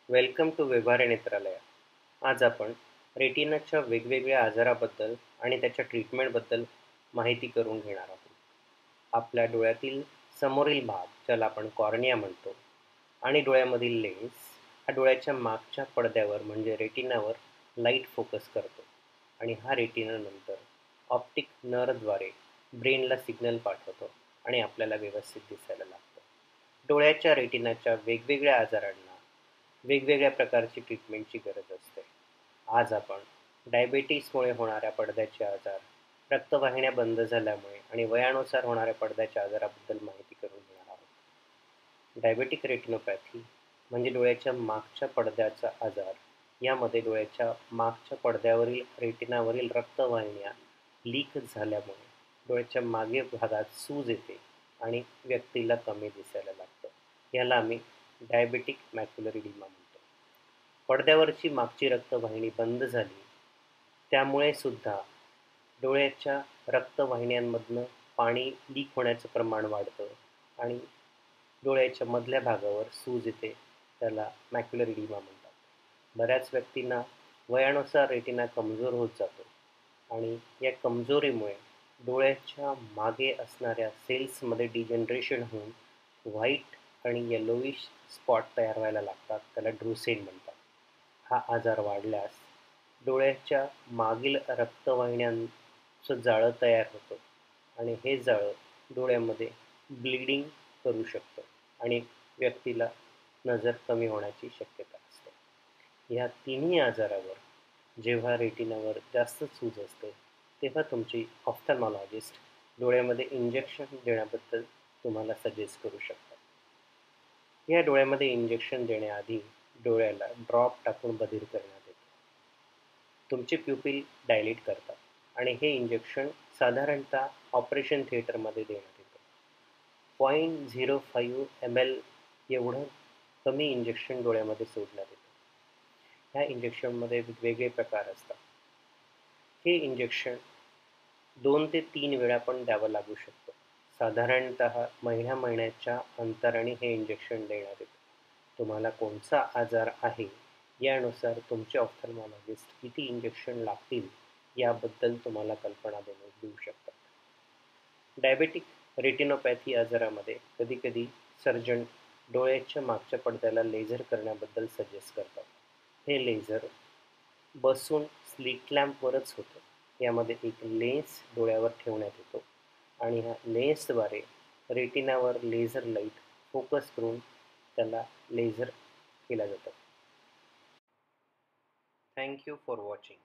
Welcome to Vyavahare नेत्रालय. आज आपण रेटिनाच्या वेगवेगळ्या आजाराबद्दल आणि त्याच्या ट्रीटमेंटबद्दल माहिती करून घेणार आहोत. आपल्या डोळ्यातील समोरील भाग, ज्याला आपण कॉर्निया म्हणतो, आणि डोळ्यामधील लेन्स हा डोळ्याच्या मागच्या पडद्यावर म्हणजे रेटिनावर लाईट फोकस करतो आणि हा रेटिना नंतर ऑप्टिक नर्वद्वारे ब्रेनला सिग्नल पाठवतो आणि आपल्याला व्यवस्थित दिसायला लागतं. डोळ्याच्या रेटिनाच्या वेगवेगळ्या आजारांना वेगवेगळ्या प्रकारची ट्रीटमेंटची गरज असते. आज आपण डायबिटीसमुळे होणाऱ्या पडद्याचे आजार, रक्तवाहिन्या बंद झाल्यामुळे आणि वयानुसार होणाऱ्या पडद्याच्या आजाराबद्दल माहिती करून घेणार आहोत. डायबेटिक रेटिनोपॅथी म्हणजे डोळ्याच्या मागच्या पडद्याचा आजार. यामध्ये डोळ्याच्या मागच्या पडद्यावरील रेटिनावरील रक्तवाहिन्या लीक झाल्यामुळे डोळ्याच्या मागे भागात सूज येते आणि व्यक्तीला कमी दिसायला लागतं. याला आम्ही डायबेटिक मॅक्युलर इडिमा म्हणतो. पडद्यावरची मागची रक्तवाहिनी बंद झाली त्यामुळे सुद्धा डोळ्याच्या रक्तवाहिन्यांमधनं पाणी लीक होण्याचं प्रमाण वाढतं आणि डोळ्याच्या मधल्या भागावर सूज येते. त्याला मॅक्युलर इडिमा म्हणतात. बऱ्याच व्यक्तींना वयानुसार रेटिना कमजोर होत जातो आणि या कमजोरीमुळे डोळ्याच्या मागे असणाऱ्या सेल्समध्ये डिजनरेशन होऊन व्हाईट आणि येलोइश स्पॉट तयार व्हायला लागतात. त्याला ड्रुसेन म्हणतात. हा आजार वाढल्यास डोळ्याच्या मागील रक्तवाहिन्यांचं जाळं तयार होतं आणि हे जाळं डोळ्यामध्ये ब्लिडिंग करू शकतं आणि व्यक्तीला नजर कमी होण्याची शक्यता असते. या तिन्ही आजारावर जेव्हा रेटिनावर जास्त सूज असते तेव्हा तुमची ऑफ्थॅल्मॉलॉजिस्ट डोळ्यामध्ये इंजेक्शन देण्याबद्दल तुम्हाला सजेस्ट करू शकतात. या डोळ्यामध्ये इंजेक्शन देण्याआधी डोळ्याला ड्रॉप टाकून बधीर करण्यात येते. तुमचे प्युपिल डायलेट करतात आणि हे इंजेक्शन साधारणतः ऑपरेशन थिएटरमध्ये देण्यात येतं. 0.05 ml एवढं कमी इंजेक्शन डोळ्यामध्ये सोडण्यात येतं. ह्या इंजेक्शनमध्ये वेगवेगळे प्रकार असतात. हे इंजेक्शन 2 ते 3 वेळा पण द्यावं लागू शकतं. साधारणतः महिन्याच्या अंतराने हे इंजेक्शन देण्यात येतं. तुम्हाला कोणता आजार आहे यानुसार तुमचे ऑफ्थॅल्मॉलॉजिस्ट किती इंजेक्शन लागतील याबद्दल तुम्हाला कल्पना देऊ शकतात. डायबेटिक रेटिनोपॅथी आजारामध्ये कधीकधी सर्जन डोळ्याच्या मागच्या पडद्याला लेझर करण्याबद्दल सजेस्ट करतात. हे लेझर बसून स्लिट लॅम्पवरच होतं. यामध्ये एक लेन्स डोळ्यावर ठेवण्यात येतो आणि ह्या लेन्सद्वारे रेटिनावर लेझर लाईट फोकस करून त्याला लेझर केला जातो. Thank you for watching.